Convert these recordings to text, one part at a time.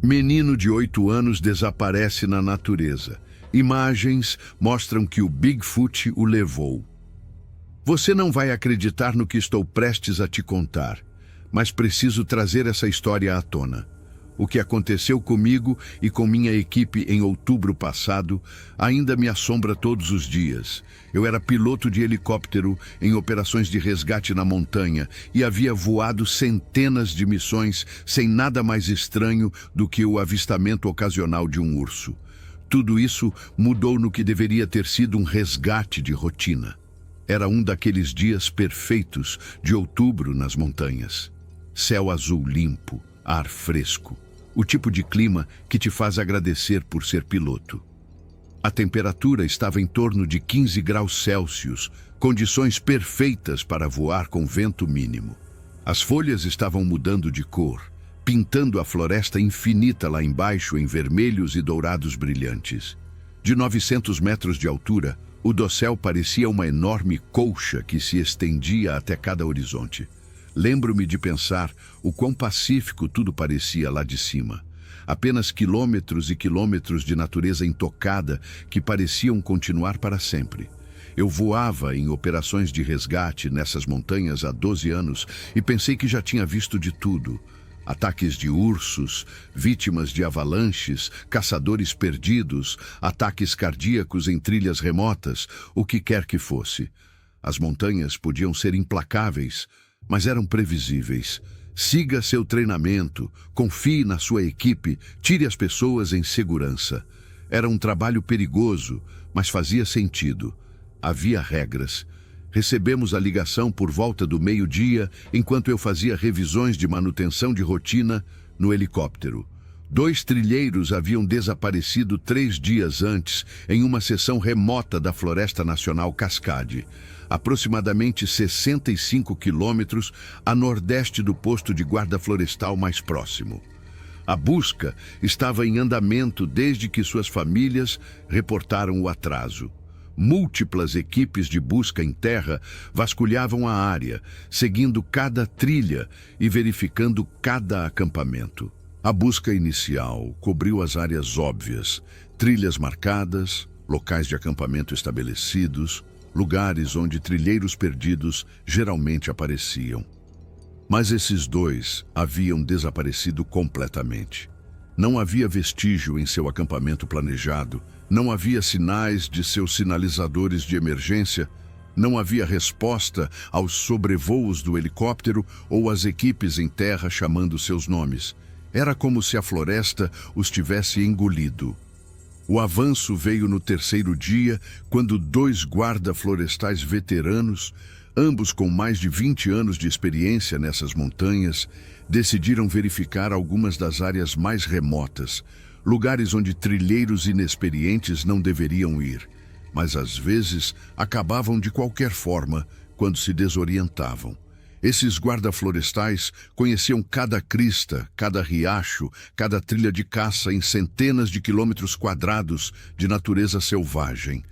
Menino de 8 anos desaparece na natureza. Imagens mostram que o Bigfoot o levou. Você não vai acreditar no que estou prestes a te contar, mas preciso trazer essa história à tona. O que aconteceu comigo e com minha equipe em outubro passado ainda me assombra todos os dias. Eu era piloto de helicóptero em operações de resgate na montanha e havia voado centenas de missões sem nada mais estranho do que o avistamento ocasional de um urso. Tudo isso mudou no que deveria ter sido um resgate de rotina. Era um daqueles dias perfeitos de outubro nas montanhas. Céu azul limpo, ar fresco. O tipo de clima que te faz agradecer por ser piloto. A temperatura estava em torno de 15 graus Celsius, condições perfeitas para voar com vento mínimo. As folhas estavam mudando de cor, pintando a floresta infinita lá embaixo em vermelhos e dourados brilhantes. De 900 metros de altura, o dossel parecia uma enorme colcha que se estendia até cada horizonte. Lembro-me de pensar o quão pacífico tudo parecia lá de cima. Apenas quilômetros e quilômetros de natureza intocada que pareciam continuar para sempre. Eu voava em operações de resgate nessas montanhas há 12 anos e pensei que já tinha visto de tudo. Ataques de ursos, vítimas de avalanches, caçadores perdidos, ataques cardíacos em trilhas remotas, o que quer que fosse. As montanhas podiam ser implacáveis, mas eram previsíveis. Siga seu treinamento, confie na sua equipe, tire as pessoas em segurança. Era um trabalho perigoso, mas fazia sentido. Havia regras. Recebemos a ligação por volta do meio-dia, enquanto eu fazia revisões de manutenção de rotina no helicóptero. 2 trilheiros haviam desaparecido 3 dias antes, em uma seção remota da Floresta Nacional Cascade, aproximadamente 65 quilômetros a nordeste do posto de guarda florestal mais próximo. A busca estava em andamento desde que suas famílias reportaram o atraso. Múltiplas equipes de busca em terra vasculhavam a área, seguindo cada trilha e verificando cada acampamento. A busca inicial cobriu as áreas óbvias, trilhas marcadas, locais de acampamento estabelecidos, lugares onde trilheiros perdidos geralmente apareciam. Mas esses 2 haviam desaparecido completamente. Não havia vestígio em seu acampamento planejado, não havia sinais de seus sinalizadores de emergência, não havia resposta aos sobrevoos do helicóptero ou às equipes em terra chamando seus nomes. Era como se a floresta os tivesse engolido. O avanço veio no 3º dia, quando 2 guarda-florestais veteranos, ambos com mais de 20 anos de experiência nessas montanhas, decidiram verificar algumas das áreas mais remotas, lugares onde trilheiros inexperientes não deveriam ir, mas às vezes acabavam de qualquer forma quando se desorientavam. Esses guarda-florestais conheciam cada crista, cada riacho, cada trilha de caça em centenas de quilômetros quadrados de natureza selvagem.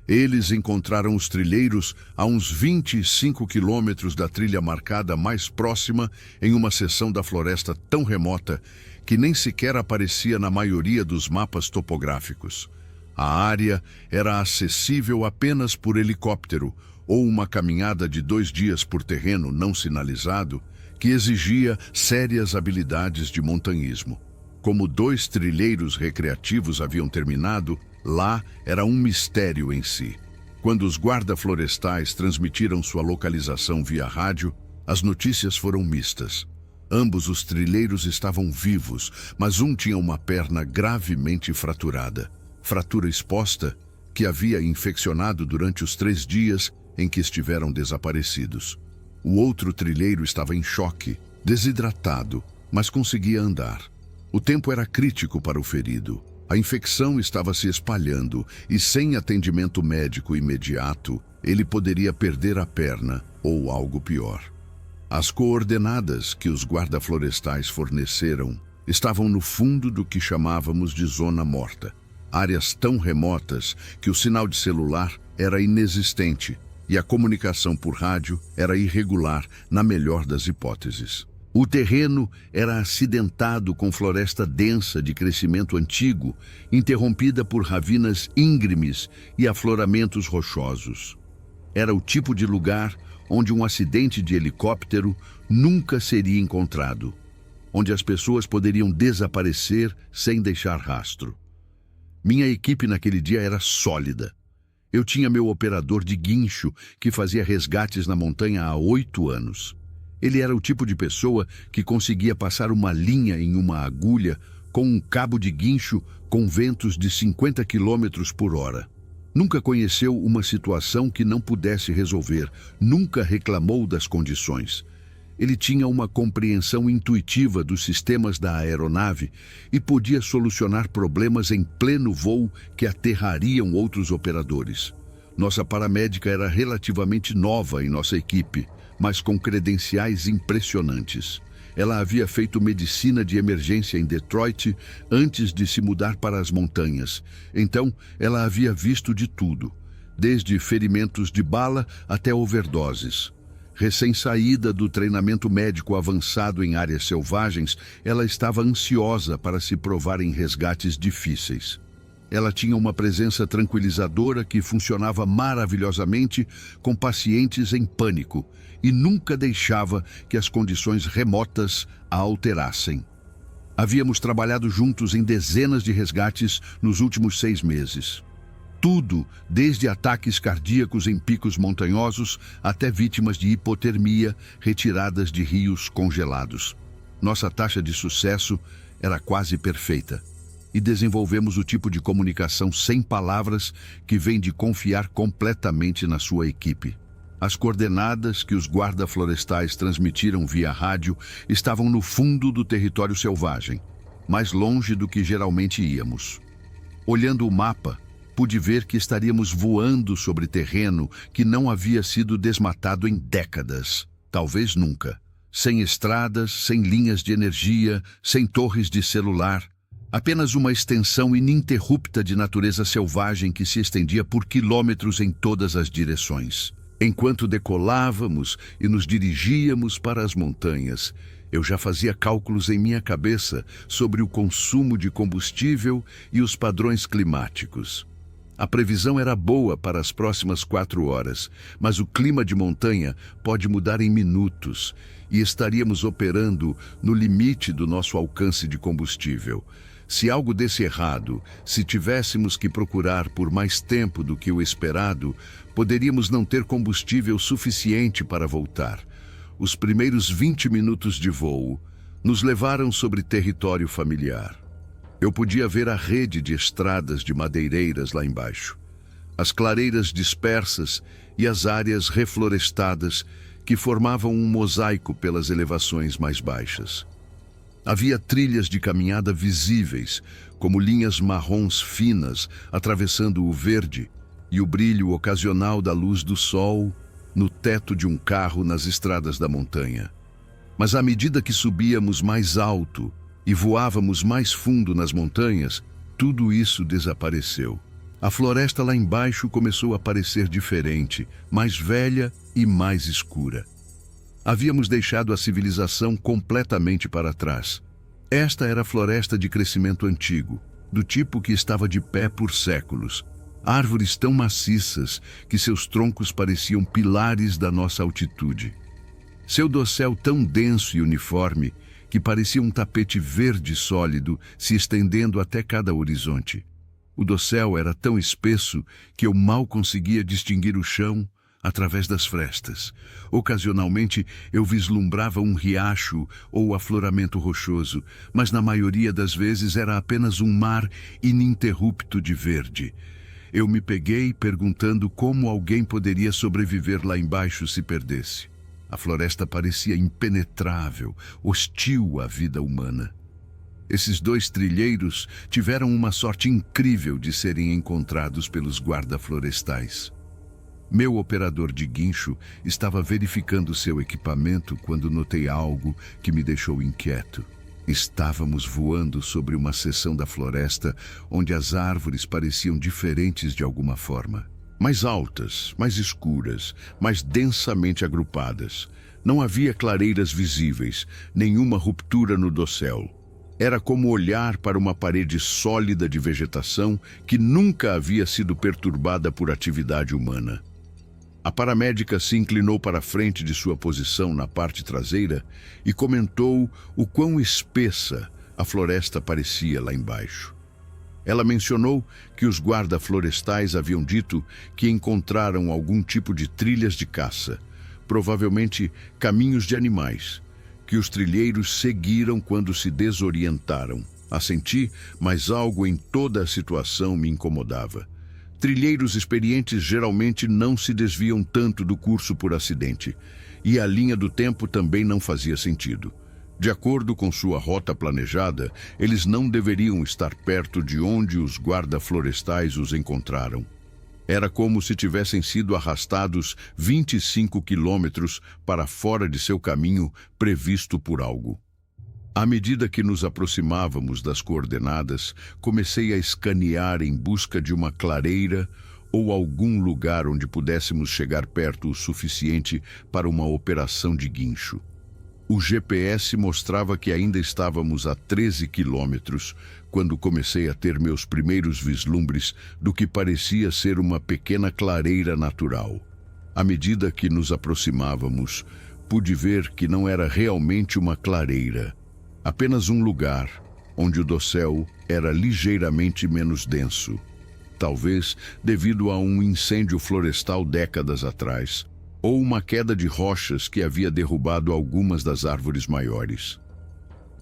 Eles encontraram os trilheiros a uns 25 quilômetros da trilha marcada mais próxima em uma seção da floresta tão remota que nem sequer aparecia na maioria dos mapas topográficos. A área era acessível apenas por helicóptero ou uma caminhada de 2 dias por terreno não sinalizado que exigia sérias habilidades de montanhismo. Como 2 trilheiros recreativos haviam terminado, lá era um mistério em si. Quando os guarda-florestais transmitiram sua localização via rádio, as notícias foram mistas. Ambos os trilheiros estavam vivos, mas um tinha uma perna gravemente fraturada. Fratura exposta que havia infeccionado durante os 3 dias em que estiveram desaparecidos. O outro trilheiro estava em choque, desidratado, mas conseguia andar. O tempo era crítico para o ferido. A infecção estava se espalhando e, sem atendimento médico imediato, ele poderia perder a perna ou algo pior. As coordenadas que os guarda-florestais forneceram estavam no fundo do que chamávamos de zona morta, áreas tão remotas que o sinal de celular era inexistente e a comunicação por rádio era irregular na melhor das hipóteses. O terreno era acidentado com floresta densa de crescimento antigo, interrompida por ravinas íngremes e afloramentos rochosos. Era o tipo de lugar onde um acidente de helicóptero nunca seria encontrado, onde as pessoas poderiam desaparecer sem deixar rastro. Minha equipe naquele dia era sólida. Eu tinha meu operador de guincho que fazia resgates na montanha há 8 anos. Ele era o tipo de pessoa que conseguia passar uma linha em uma agulha com um cabo de guincho com ventos de 50 quilômetros por hora. Nunca conheceu uma situação que não pudesse resolver, nunca reclamou das condições. Ele tinha uma compreensão intuitiva dos sistemas da aeronave e podia solucionar problemas em pleno voo que aterrariam outros operadores. Nossa paramédica era relativamente nova em nossa equipe, mas com credenciais impressionantes. Ela havia feito medicina de emergência em Detroit antes de se mudar para as montanhas. Então, ela havia visto de tudo, desde ferimentos de bala até overdoses. Recém-saída do treinamento médico avançado em áreas selvagens, ela estava ansiosa para se provar em resgates difíceis. Ela tinha uma presença tranquilizadora que funcionava maravilhosamente com pacientes em pânico e nunca deixava que as condições remotas a alterassem. Havíamos trabalhado juntos em dezenas de resgates nos últimos 6 meses. Tudo, desde ataques cardíacos em picos montanhosos até vítimas de hipotermia retiradas de rios congelados. Nossa taxa de sucesso era quase perfeita. E desenvolvemos o tipo de comunicação sem palavras que vem de confiar completamente na sua equipe. As coordenadas que os guarda-florestais transmitiram via rádio estavam no fundo do território selvagem, mais longe do que geralmente íamos. Olhando o mapa, pude ver que estaríamos voando sobre terreno que não havia sido desmatado em décadas, talvez nunca. Sem estradas, sem linhas de energia, sem torres de celular. Apenas uma extensão ininterrupta de natureza selvagem que se estendia por quilômetros em todas as direções. Enquanto decolávamos e nos dirigíamos para as montanhas, eu já fazia cálculos em minha cabeça sobre o consumo de combustível e os padrões climáticos. A previsão era boa para as próximas 4 horas, mas o clima de montanha pode mudar em minutos e estaríamos operando no limite do nosso alcance de combustível. Se algo desse errado, se tivéssemos que procurar por mais tempo do que o esperado, poderíamos não ter combustível suficiente para voltar. Os primeiros 20 minutos de voo nos levaram sobre território familiar. Eu podia ver a rede de estradas de madeireiras lá embaixo, as clareiras dispersas e as áreas reflorestadas que formavam um mosaico pelas elevações mais baixas. Havia trilhas de caminhada visíveis, como linhas marrons finas atravessando o verde e o brilho ocasional da luz do sol no teto de um carro nas estradas da montanha. Mas à medida que subíamos mais alto e voávamos mais fundo nas montanhas, tudo isso desapareceu. A floresta lá embaixo começou a parecer diferente, mais velha e mais escura. Havíamos deixado a civilização completamente para trás. Esta era a floresta de crescimento antigo, do tipo que estava de pé por séculos. Árvores tão maciças que seus troncos pareciam pilares da nossa altitude. Seu dossel tão denso e uniforme que parecia um tapete verde sólido se estendendo até cada horizonte. O dossel era tão espesso que eu mal conseguia distinguir o chão através das frestas. Ocasionalmente eu vislumbrava um riacho ou afloramento rochoso, mas na maioria das vezes era apenas um mar ininterrupto de verde. Eu me peguei perguntando como alguém poderia sobreviver lá embaixo se perdesse. A floresta parecia impenetrável, hostil à vida humana. Esses 2 trilheiros tiveram uma sorte incrível de serem encontrados pelos guarda-florestais. Meu operador de guincho estava verificando seu equipamento quando notei algo que me deixou inquieto. Estávamos voando sobre uma seção da floresta onde as árvores pareciam diferentes de alguma forma. Mais altas, mais escuras, mais densamente agrupadas. Não havia clareiras visíveis, nenhuma ruptura no dossel. Era como olhar para uma parede sólida de vegetação que nunca havia sido perturbada por atividade humana. A paramédica se inclinou para a frente de sua posição na parte traseira e comentou o quão espessa a floresta parecia lá embaixo. Ela mencionou que os guarda-florestais haviam dito que encontraram algum tipo de trilhas de caça, provavelmente caminhos de animais, que os trilheiros seguiram quando se desorientaram. Assenti, mas algo em toda a situação me incomodava. Trilheiros experientes geralmente não se desviam tanto do curso por acidente, e a linha do tempo também não fazia sentido. De acordo com sua rota planejada, eles não deveriam estar perto de onde os guarda-florestais os encontraram. Era como se tivessem sido arrastados 25 quilômetros para fora de seu caminho previsto por algo. À medida que nos aproximávamos das coordenadas, comecei a escanear em busca de uma clareira ou algum lugar onde pudéssemos chegar perto o suficiente para uma operação de guincho. O GPS mostrava que ainda estávamos a 13 quilômetros quando comecei a ter meus primeiros vislumbres do que parecia ser uma pequena clareira natural. À medida que nos aproximávamos, pude ver que não era realmente uma clareira, apenas um lugar onde o dossel era ligeiramente menos denso, talvez devido a um incêndio florestal décadas atrás, ou uma queda de rochas que havia derrubado algumas das árvores maiores.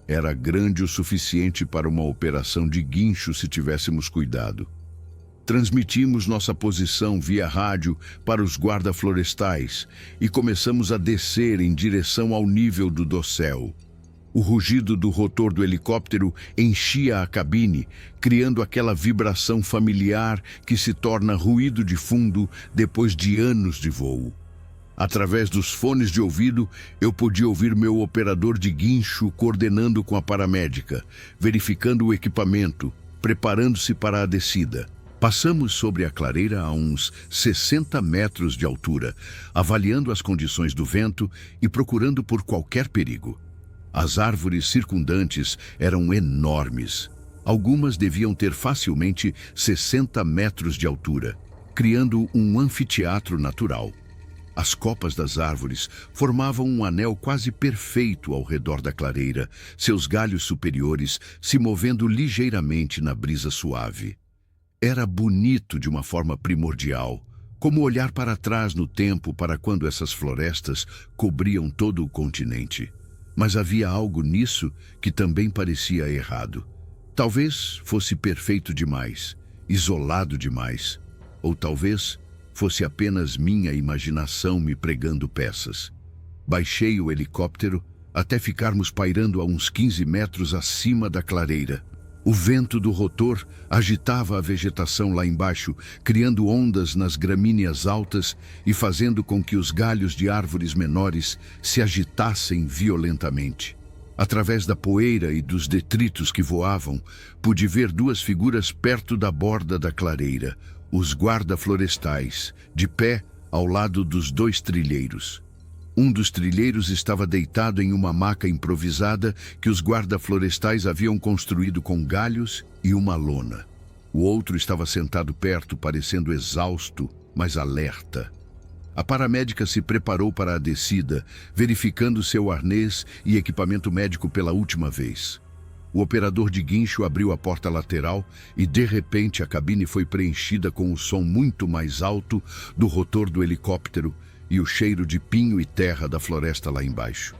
Era grande o suficiente para uma operação de guincho se tivéssemos cuidado. Transmitimos nossa posição via rádio para os guarda-florestais e começamos a descer em direção ao nível do dossel. O rugido do rotor do helicóptero enchia a cabine, criando aquela vibração familiar que se torna ruído de fundo depois de anos de voo. Através dos fones de ouvido, eu podia ouvir meu operador de guincho coordenando com a paramédica, verificando o equipamento, preparando-se para a descida. Passamos sobre a clareira a uns 60 metros de altura, avaliando as condições do vento e procurando por qualquer perigo. As árvores circundantes eram enormes. Algumas deviam ter facilmente 60 metros de altura, criando um anfiteatro natural. As copas das árvores formavam um anel quase perfeito ao redor da clareira, seus galhos superiores se movendo ligeiramente na brisa suave. Era bonito de uma forma primordial, como olhar para trás no tempo para quando essas florestas cobriam todo o continente. Mas havia algo nisso que também parecia errado. Talvez fosse perfeito demais, isolado demais, ou talvez fosse apenas minha imaginação me pregando peças. Baixei o helicóptero até ficarmos pairando a uns 15 metros acima da clareira. O vento do rotor agitava a vegetação lá embaixo, criando ondas nas gramíneas altas e fazendo com que os galhos de árvores menores se agitassem violentamente. Através da poeira e dos detritos que voavam, pude ver duas figuras perto da borda da clareira, os guarda-florestais, de pé ao lado dos dois trilheiros. Um dos trilheiros estava deitado em uma maca improvisada que os guarda-florestais haviam construído com galhos e uma lona. O outro estava sentado perto, parecendo exausto, mas alerta. A paramédica se preparou para a descida, verificando seu arnês e equipamento médico pela última vez. O operador de guincho abriu a porta lateral e, de repente, a cabine foi preenchida com o som muito mais alto do rotor do helicóptero e o cheiro de pinho e terra da floresta lá embaixo.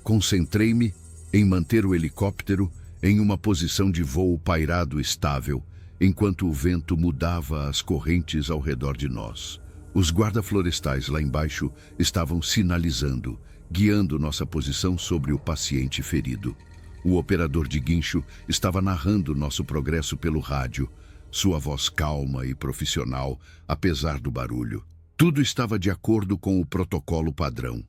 Concentrei-me em manter o helicóptero em uma posição de voo pairado estável, enquanto o vento mudava as correntes ao redor de nós. Os guarda-florestais lá embaixo estavam sinalizando, guiando nossa posição sobre o paciente ferido. O operador de guincho estava narrando nosso progresso pelo rádio, sua voz calma e profissional, apesar do barulho. Tudo estava de acordo com o protocolo padrão.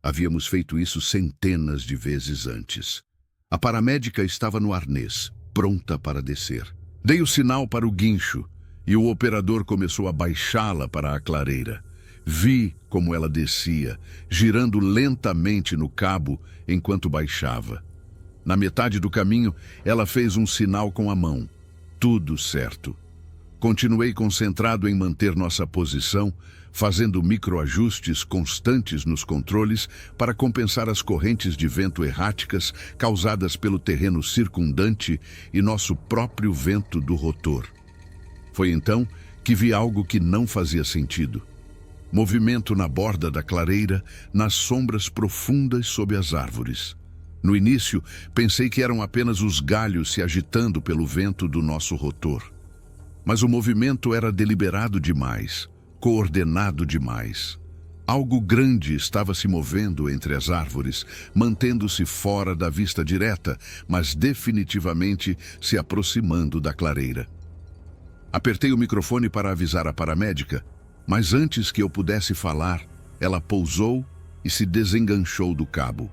Havíamos feito isso centenas de vezes antes. A paramédica estava no arnês, pronta para descer. Dei o sinal para o guincho e o operador começou a baixá-la para a clareira. Vi como ela descia, girando lentamente no cabo enquanto baixava. Na metade do caminho, ela fez um sinal com a mão. Tudo certo. Continuei concentrado em manter nossa posição, fazendo microajustes constantes nos controles para compensar as correntes de vento erráticas causadas pelo terreno circundante e nosso próprio vento do rotor. Foi então que vi algo que não fazia sentido. Movimento na borda da clareira, nas sombras profundas sob as árvores. No início, pensei que eram apenas os galhos se agitando pelo vento do nosso rotor. Mas o movimento era deliberado demais, coordenado demais. Algo grande estava se movendo entre as árvores, mantendo-se fora da vista direta, mas definitivamente se aproximando da clareira. Apertei o microfone para avisar a paramédica, mas antes que eu pudesse falar, ela pousou e se desenganchou do cabo.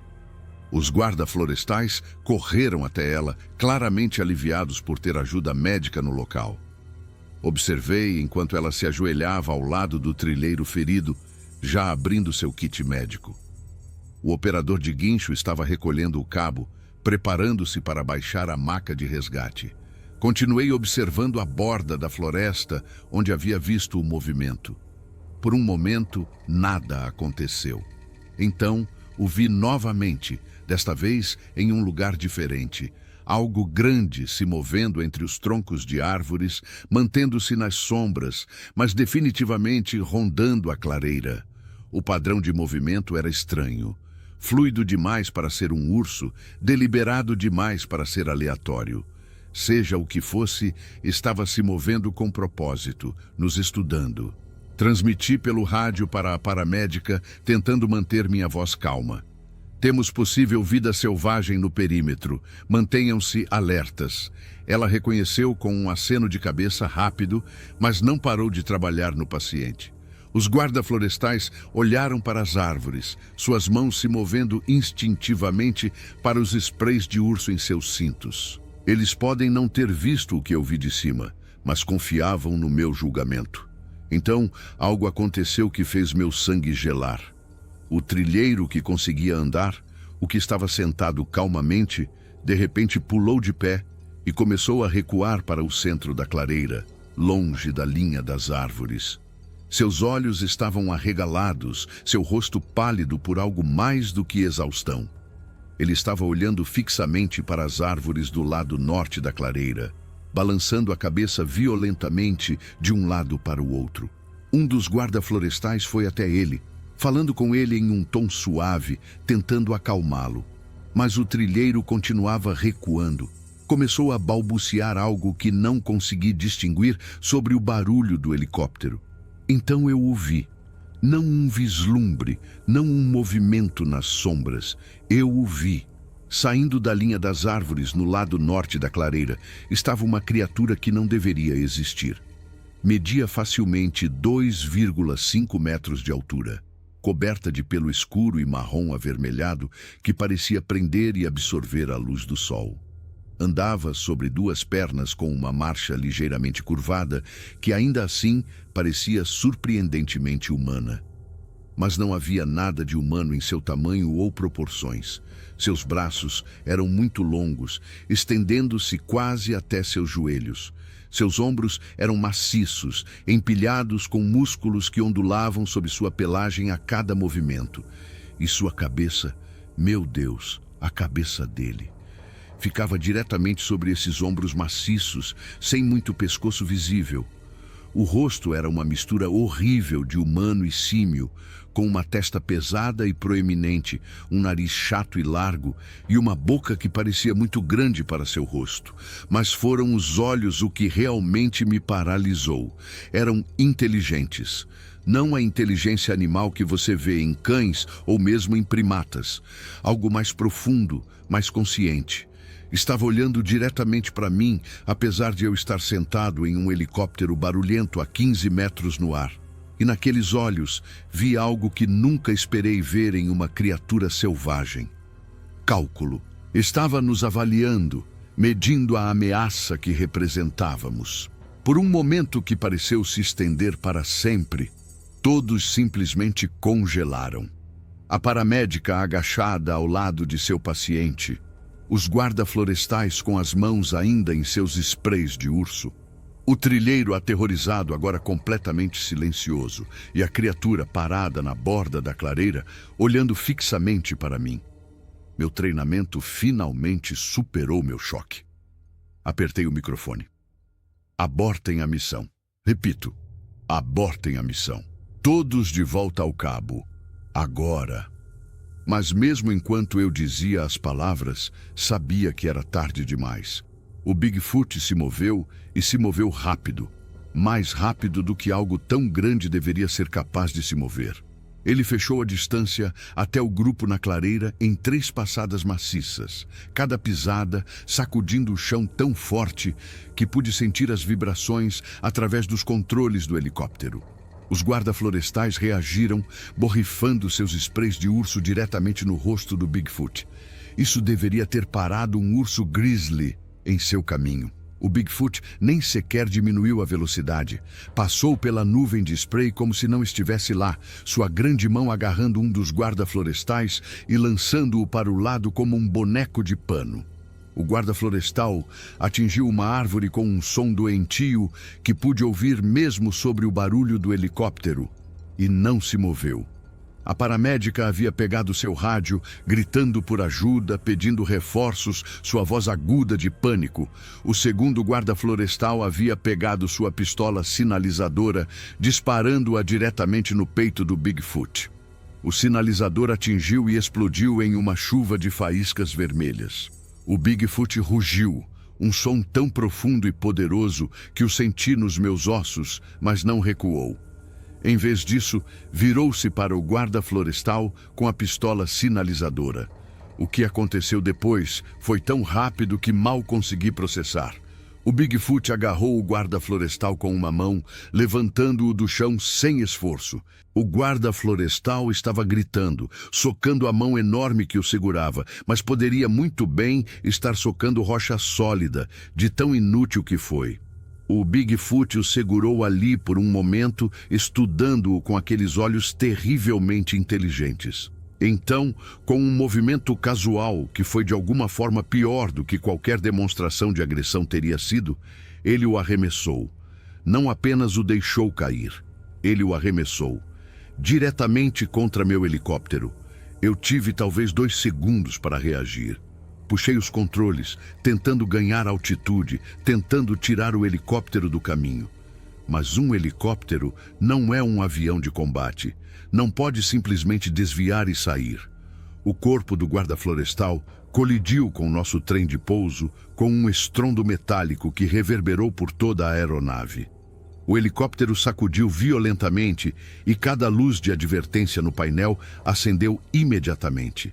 Os guarda-florestais correram até ela, claramente aliviados por ter ajuda médica no local. Observei enquanto ela se ajoelhava ao lado do trilheiro ferido, já abrindo seu kit médico. O operador de guincho estava recolhendo o cabo, preparando-se para baixar a maca de resgate. Continuei observando a borda da floresta onde havia visto o movimento. Por um momento, nada aconteceu. Então, o vi novamente, desta vez em um lugar diferente. Algo grande se movendo entre os troncos de árvores, mantendo-se nas sombras, mas definitivamente rondando a clareira. O padrão de movimento era estranho. Fluido demais para ser um urso, deliberado demais para ser aleatório. Seja o que fosse, estava se movendo com propósito, nos estudando. Transmiti pelo rádio para a paramédica, tentando manter minha voz calma. Temos possível vida selvagem no perímetro. Mantenham-se alertas. Ela reconheceu com um aceno de cabeça rápido, mas não parou de trabalhar no paciente. Os guarda-florestais olharam para as árvores, suas mãos se movendo instintivamente para os sprays de urso em seus cintos. Eles podem não ter visto o que eu vi de cima, mas confiavam no meu julgamento. Então, algo aconteceu que fez meu sangue gelar. O trilheiro que conseguia andar, o que estava sentado calmamente, de repente pulou de pé e começou a recuar para o centro da clareira, longe da linha das árvores. Seus olhos estavam arregalados, seu rosto pálido por algo mais do que exaustão. Ele estava olhando fixamente para as árvores do lado norte da clareira, balançando a cabeça violentamente de um lado para o outro. Um dos guarda-florestais foi até ele, falando com ele em um tom suave, tentando acalmá-lo. Mas o trilheiro continuava recuando. Começou a balbuciar algo que não consegui distinguir sobre o barulho do helicóptero. Então eu o vi. Não um vislumbre, não um movimento nas sombras. Eu o vi. Saindo da linha das árvores no lado norte da clareira, estava uma criatura que não deveria existir. Media facilmente 2,5 metros de altura, coberta de pelo escuro e marrom avermelhado que parecia prender e absorver a luz do sol. Andava sobre duas pernas com uma marcha ligeiramente curvada que ainda assim parecia surpreendentemente humana. Mas não havia nada de humano em seu tamanho ou proporções. Seus braços eram muito longos, estendendo-se quase até seus joelhos. Seus ombros eram maciços, empilhados com músculos que ondulavam sob sua pelagem a cada movimento. E sua cabeça, meu Deus, a cabeça dele, ficava diretamente sobre esses ombros maciços, sem muito pescoço visível. O rosto era uma mistura horrível de humano e símio, com uma testa pesada e proeminente, um nariz chato e largo e uma boca que parecia muito grande para seu rosto. Mas foram os olhos o que realmente me paralisou. Eram inteligentes. Não a inteligência animal que você vê em cães ou mesmo em primatas. Algo mais profundo, mais consciente. Estava olhando diretamente para mim, apesar de eu estar sentado em um helicóptero barulhento a 15 metros no ar. E naqueles olhos vi algo que nunca esperei ver em uma criatura selvagem. Cálculo. Estava nos avaliando, medindo a ameaça que representávamos. Por um momento que pareceu se estender para sempre, Todos simplesmente congelaram. A paramédica agachada ao lado de seu paciente, os guarda-florestais com as mãos ainda em seus sprays de urso, o trilheiro aterrorizado agora completamente silencioso e a criatura parada na borda da clareira, olhando fixamente para mim. Meu treinamento finalmente superou meu choque. Apertei o microfone. Abortem a missão. Repito, abortem a missão. Todos de volta ao cabo. Agora. Mas mesmo enquanto eu dizia as palavras, sabia que era tarde demais. O Bigfoot se moveu e se moveu rápido. Mais rápido do que algo tão grande deveria ser capaz de se mover. Ele fechou a distância até o grupo na clareira em 3 passadas maciças, cada pisada sacudindo o chão tão forte que pude sentir as vibrações através dos controles do helicóptero. Os guarda-florestais reagiram, borrifando seus sprays de urso diretamente no rosto do Bigfoot. Isso deveria ter parado um urso grizzly em seu caminho. O Bigfoot nem sequer diminuiu a velocidade. Passou pela nuvem de spray como se não estivesse lá, sua grande mão agarrando um dos guarda-florestais e lançando-o para o lado como um boneco de pano. O guarda-florestal atingiu uma árvore com um som doentio que pude ouvir mesmo sobre o barulho do helicóptero, e não se moveu. A paramédica havia pegado seu rádio, gritando por ajuda, pedindo reforços, sua voz aguda de pânico. O segundo guarda-florestal havia pegado sua pistola sinalizadora, disparando-a diretamente no peito do Bigfoot. O sinalizador atingiu e explodiu em uma chuva de faíscas vermelhas. O Bigfoot rugiu, um som tão profundo e poderoso que o senti nos meus ossos, mas não recuou. Em vez disso, virou-se para o guarda-florestal com a pistola sinalizadora. O que aconteceu depois foi tão rápido que mal consegui processar. O Bigfoot agarrou o guarda-florestal com uma mão, levantando-o do chão sem esforço. O guarda-florestal estava gritando, socando a mão enorme que o segurava, mas poderia muito bem estar socando rocha sólida, de tão inútil que foi. O Bigfoot o segurou ali por um momento, estudando-o com aqueles olhos terrivelmente inteligentes. Então, com um movimento casual, que foi de alguma forma pior do que qualquer demonstração de agressão teria sido, ele o arremessou. Não apenas o deixou cair, ele o arremessou diretamente contra meu helicóptero. Eu tive talvez 2 segundos para reagir. Puxei os controles, tentando ganhar altitude, tentando tirar o helicóptero do caminho. Mas um helicóptero não é um avião de combate. Não pode simplesmente desviar e sair. O corpo do guarda-florestal colidiu com nosso trem de pouso com um estrondo metálico que reverberou por toda a aeronave. O helicóptero sacudiu violentamente e cada luz de advertência no painel acendeu imediatamente.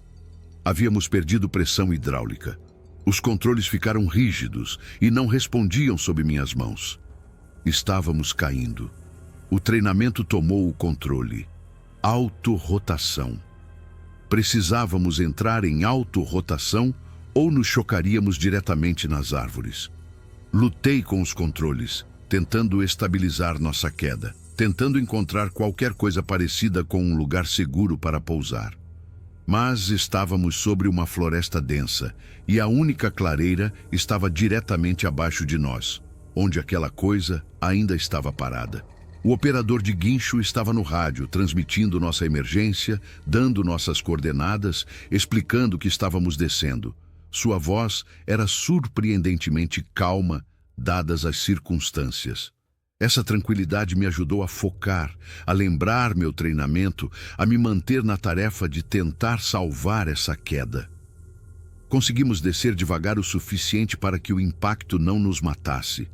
Havíamos perdido pressão hidráulica. Os controles ficaram rígidos e não respondiam sob minhas mãos. Estávamos caindo. O treinamento tomou o controle. Autorrotação. Precisávamos entrar em autorrotação ou nos chocaríamos diretamente nas árvores. Lutei com os controles, tentando estabilizar nossa queda, tentando encontrar qualquer coisa parecida com um lugar seguro para pousar. Mas estávamos sobre uma floresta densa e a única clareira estava diretamente abaixo de nós, onde aquela coisa ainda estava parada. O operador de guincho estava no rádio, transmitindo nossa emergência, dando nossas coordenadas, explicando que estávamos descendo. Sua voz era surpreendentemente calma, dadas as circunstâncias. Essa tranquilidade me ajudou a focar, a lembrar meu treinamento, a me manter na tarefa de tentar salvar essa queda. Conseguimos descer devagar o suficiente para que o impacto não nos matasse.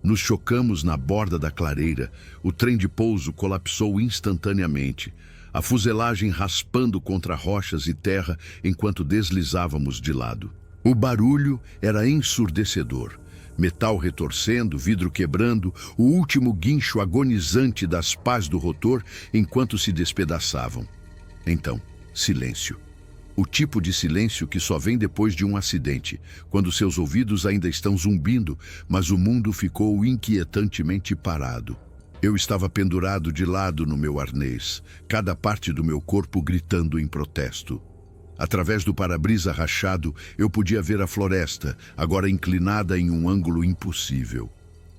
Nos chocamos na borda da clareira, o trem de pouso colapsou instantaneamente, a fuselagem raspando contra rochas e terra enquanto deslizávamos de lado. O barulho era ensurdecedor. Metal retorcendo, vidro quebrando, o último guincho agonizante das pás do rotor enquanto se despedaçavam. Então, silêncio. O tipo de silêncio que só vem depois de um acidente, quando seus ouvidos ainda estão zumbindo, mas o mundo ficou inquietantemente parado. Eu estava pendurado de lado no meu arnês, cada parte do meu corpo gritando em protesto. Através do para-brisa rachado, eu podia ver a floresta, agora inclinada em um ângulo impossível.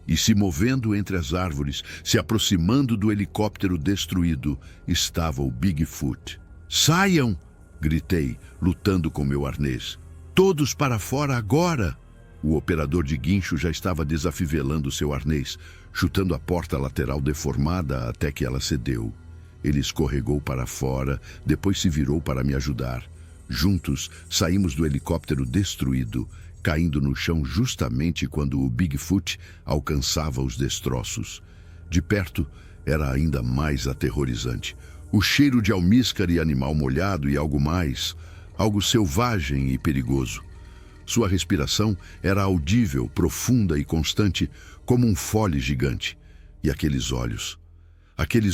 E se movendo entre as árvores, se aproximando do helicóptero destruído, estava o Bigfoot. "Saiam!" gritei, lutando com meu arnês. "Todos para fora agora!" O operador de guincho já estava desafivelando seu arnês, chutando a porta lateral deformada até que ela cedeu. Ele escorregou para fora, depois se virou para me ajudar. Juntos, saímos do helicóptero destruído, caindo no chão justamente quando o Bigfoot alcançava os destroços. De perto, era ainda mais aterrorizante. O cheiro de almíscar e animal molhado e algo mais, algo selvagem e perigoso. Sua respiração era audível, profunda e constante, como um fole gigante. E aqueles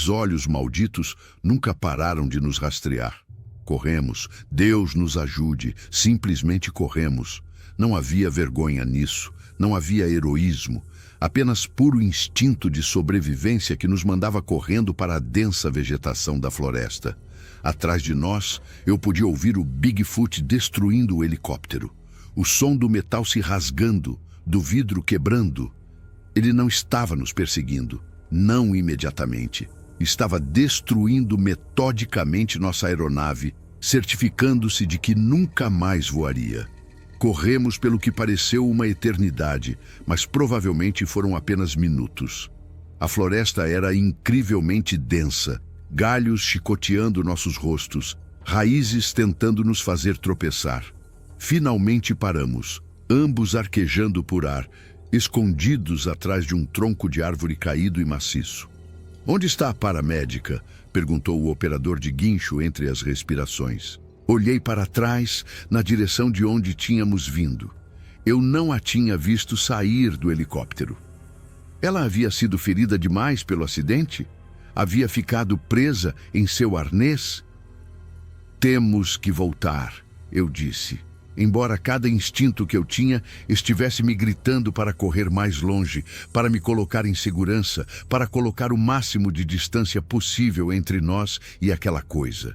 olhos malditos nunca pararam de nos rastrear. Corremos, Deus nos ajude, simplesmente corremos. Não havia vergonha nisso, não havia heroísmo, apenas puro instinto de sobrevivência que nos mandava correndo para a densa vegetação da floresta. Atrás de nós, eu podia ouvir o Bigfoot destruindo o helicóptero. O som do metal se rasgando, do vidro quebrando. Ele não estava nos perseguindo, não imediatamente. Estava destruindo metodicamente nossa aeronave, certificando-se de que nunca mais voaria. Corremos pelo que pareceu uma eternidade, mas provavelmente foram apenas minutos. A floresta era incrivelmente densa, galhos chicoteando nossos rostos, raízes tentando nos fazer tropeçar. Finalmente paramos, ambos arquejando por ar, escondidos atrás de um tronco de árvore caído e maciço. "Onde está a paramédica?" perguntou o operador de guincho entre as respirações. Olhei para trás, na direção de onde tínhamos vindo. Eu não a tinha visto sair do helicóptero. Ela havia sido ferida demais pelo acidente? Havia ficado presa em seu arnês? "Temos que voltar", eu disse. Embora cada instinto que eu tinha estivesse me gritando para correr mais longe, para me colocar em segurança, para colocar o máximo de distância possível entre nós e aquela coisa.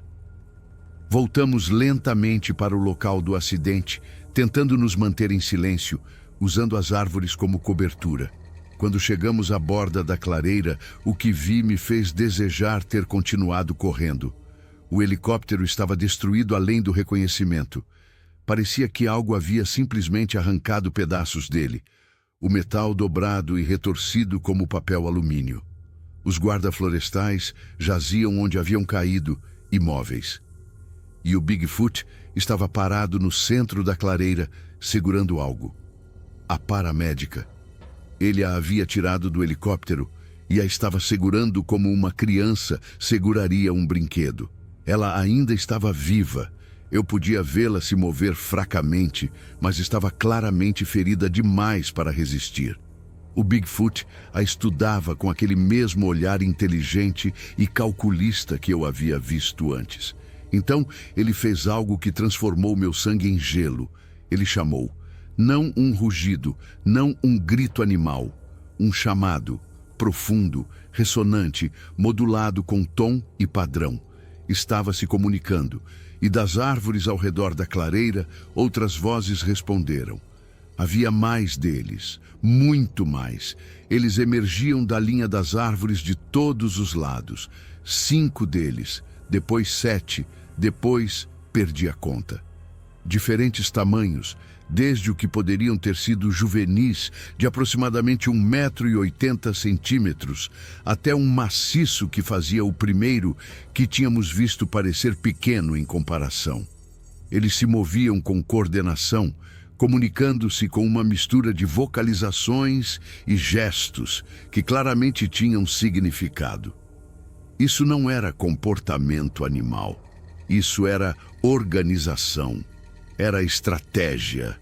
Voltamos lentamente para o local do acidente, tentando nos manter em silêncio, usando as árvores como cobertura. Quando chegamos à borda da clareira, o que vi me fez desejar ter continuado correndo. O helicóptero estava destruído além do reconhecimento. Parecia que algo havia simplesmente arrancado pedaços dele, o metal dobrado e retorcido como papel alumínio. Os guarda-florestais jaziam onde haviam caído, imóveis. E o Bigfoot estava parado no centro da clareira, segurando algo. A paramédica. Ele a havia tirado do helicóptero e a estava segurando como uma criança seguraria um brinquedo. Ela ainda estava viva. Eu podia vê-la se mover fracamente, mas estava claramente ferida demais para resistir. O Bigfoot a estudava com aquele mesmo olhar inteligente e calculista que eu havia visto antes. Então, ele fez algo que transformou meu sangue em gelo. Ele chamou. Não um rugido, não um grito animal. Um chamado, profundo, ressonante, modulado com tom e padrão. Estava se comunicando. E das árvores ao redor da clareira, outras vozes responderam. Havia mais deles, muito mais. Eles emergiam da linha das árvores de todos os lados. 5 deles, depois 7, depois perdi a conta. Diferentes tamanhos, desde o que poderiam ter sido juvenis, de aproximadamente 1,80 m, até um maciço que fazia o primeiro que tínhamos visto parecer pequeno em comparação. Eles se moviam com coordenação, comunicando-se com uma mistura de vocalizações e gestos que claramente tinham significado. Isso não era comportamento animal, isso era organização. Era estratégia.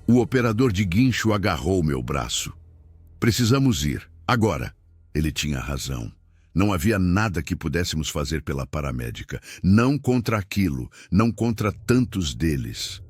O operador de guincho agarrou meu braço. "Precisamos ir, agora." Ele tinha razão. Não havia nada que pudéssemos fazer pela paramédica. Não contra aquilo, não contra tantos deles.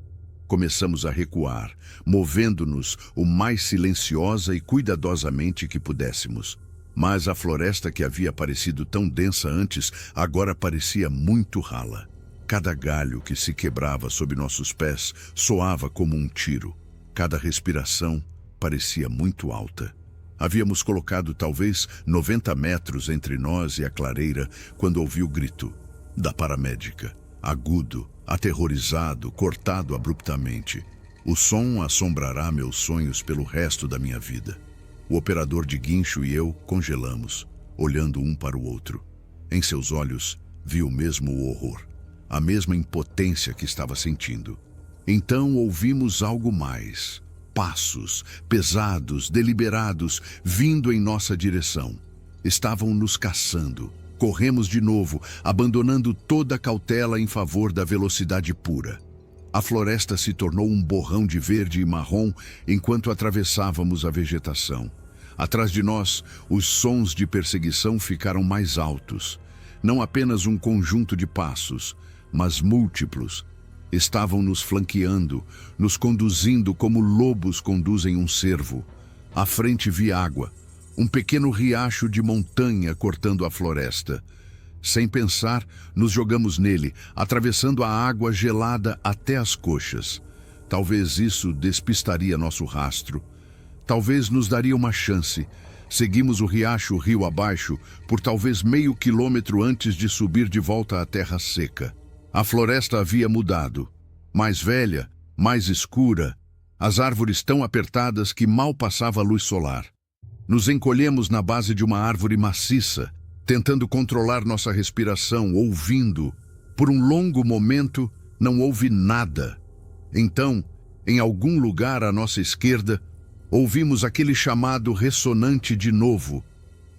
Começamos a recuar, movendo-nos o mais silenciosa e cuidadosamente que pudéssemos. Mas a floresta que havia parecido tão densa antes, agora parecia muito rala. Cada galho que se quebrava sob nossos pés soava como um tiro. Cada respiração parecia muito alta. Havíamos colocado talvez 90 metros entre nós e a clareira quando ouvi o grito da paramédica, agudo, aterrorizado, cortado abruptamente. O som assombrará meus sonhos pelo resto da minha vida. O operador de guincho e eu congelamos, olhando um para o outro. Em seus olhos, vi o mesmo horror, a mesma impotência que estava sentindo. Então ouvimos algo mais. Passos, pesados, deliberados, vindo em nossa direção. Estavam nos caçando. Corremos de novo, abandonando toda a cautela em favor da velocidade pura. A floresta se tornou um borrão de verde e marrom enquanto atravessávamos a vegetação. Atrás de nós, os sons de perseguição ficaram mais altos. Não apenas um conjunto de passos, mas múltiplos. Estavam nos flanqueando, nos conduzindo como lobos conduzem um cervo. À frente vi água, um pequeno riacho de montanha cortando a floresta. Sem pensar, nos jogamos nele, atravessando a água gelada até as coxas. Talvez isso despistaria nosso rastro. Talvez nos daria uma chance. Seguimos o riacho rio abaixo por talvez meio quilômetro antes de subir de volta à terra seca. A floresta havia mudado. Mais velha, mais escura, as árvores tão apertadas que mal passava a luz solar. Nos encolhemos na base de uma árvore maciça, tentando controlar nossa respiração, ouvindo. Por um longo momento, não houve nada. Então, em algum lugar à nossa esquerda, ouvimos aquele chamado ressonante de novo.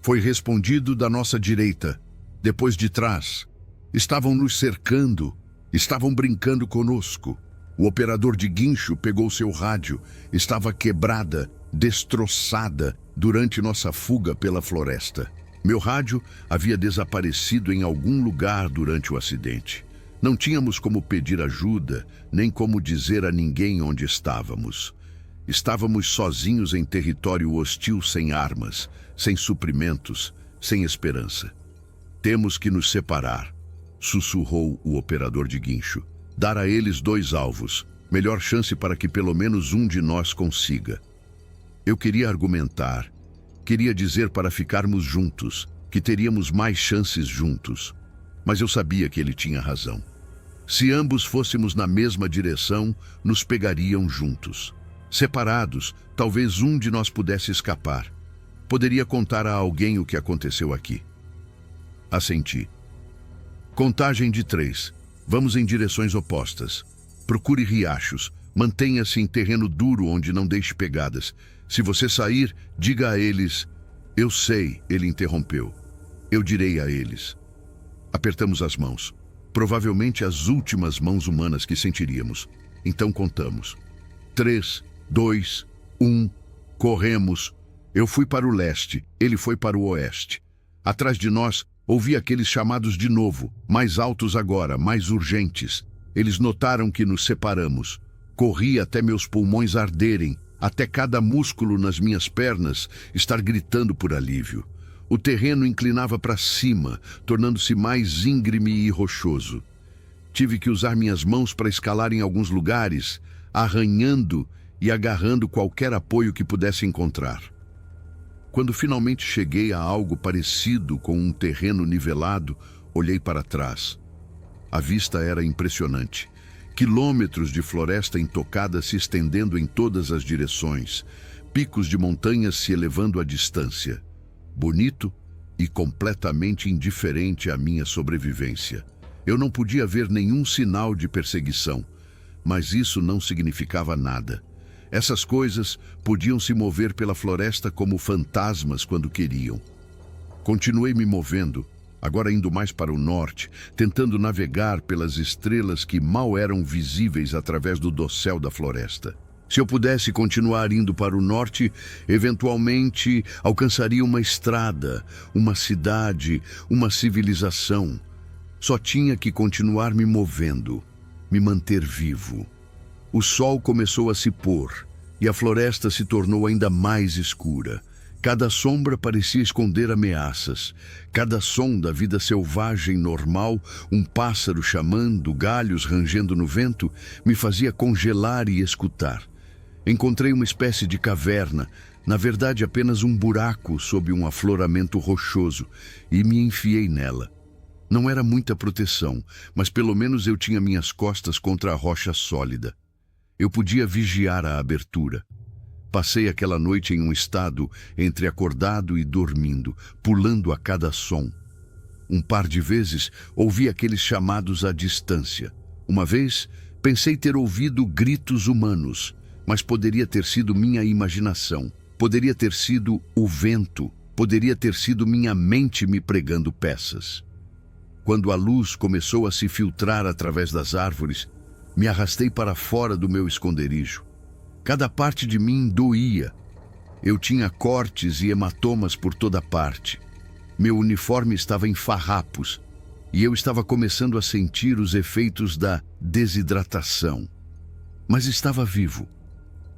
Foi respondido da nossa direita, depois de trás. Estavam nos cercando, estavam brincando conosco. O operador de guincho pegou seu rádio, estava quebrada, destroçada durante nossa fuga pela floresta. Meu rádio havia desaparecido em algum lugar durante o acidente. Não tínhamos como pedir ajuda, nem como dizer a ninguém onde estávamos. Estávamos sozinhos em território hostil, sem armas, sem suprimentos, sem esperança. Temos que nos separar, sussurrou o operador de guincho. Dar a eles 2 alvos, melhor chance para que pelo menos um de nós consiga. Eu queria argumentar, queria dizer para ficarmos juntos, que teríamos mais chances juntos. Mas eu sabia que ele tinha razão. Se ambos fôssemos na mesma direção, nos pegariam juntos. Separados, talvez um de nós pudesse escapar. Poderia contar a alguém o que aconteceu aqui. Assenti. Contagem de 3. Vamos em direções opostas. Procure riachos. Mantenha-se em terreno duro onde não deixe pegadas. Se você sair, diga a eles... Eu sei, ele interrompeu. Eu direi a eles. Apertamos as mãos. Provavelmente as últimas mãos humanas que sentiríamos. Então contamos. 3, 2, 1. Corremos. Eu fui para o leste, ele foi para o oeste. Atrás de nós, ouvi aqueles chamados de novo, mais altos agora, mais urgentes. Eles notaram que nos separamos. Corri até meus pulmões arderem, até cada músculo nas minhas pernas estar gritando por alívio. O terreno inclinava para cima, tornando-se mais íngreme e rochoso. Tive que usar minhas mãos para escalar em alguns lugares, arranhando e agarrando qualquer apoio que pudesse encontrar. Quando finalmente cheguei a algo parecido com um terreno nivelado, olhei para trás. A vista era impressionante. Quilômetros de floresta intocada se estendendo em todas as direções, picos de montanhas se elevando à distância. Bonito e completamente indiferente à minha sobrevivência. Eu não podia ver nenhum sinal de perseguição, mas isso não significava nada. Essas coisas podiam se mover pela floresta como fantasmas quando queriam. Continuei me movendo, agora indo mais para o norte, tentando navegar pelas estrelas que mal eram visíveis através do dossel da floresta. Se eu pudesse continuar indo para o norte, eventualmente alcançaria uma estrada, uma cidade, uma civilização. Só tinha que continuar me movendo, me manter vivo. O sol começou a se pôr e a floresta se tornou ainda mais escura. Cada sombra parecia esconder ameaças. Cada som da vida selvagem normal, um pássaro chamando, galhos rangendo no vento, me fazia congelar e escutar. Encontrei uma espécie de caverna, na verdade apenas um buraco sob um afloramento rochoso, e me enfiei nela. Não era muita proteção, mas pelo menos eu tinha minhas costas contra a rocha sólida. Eu podia vigiar a abertura. Passei aquela noite em um estado entre acordado e dormindo, pulando a cada som. Um par de vezes ouvi aqueles chamados à distância. Uma vez pensei ter ouvido gritos humanos, mas poderia ter sido minha imaginação, poderia ter sido o vento, poderia ter sido minha mente me pregando peças. Quando a luz começou a se filtrar através das árvores, me arrastei para fora do meu esconderijo. Cada parte de mim doía. Eu tinha cortes e hematomas por toda parte. Meu uniforme estava em farrapos e eu estava começando a sentir os efeitos da desidratação. Mas estava vivo.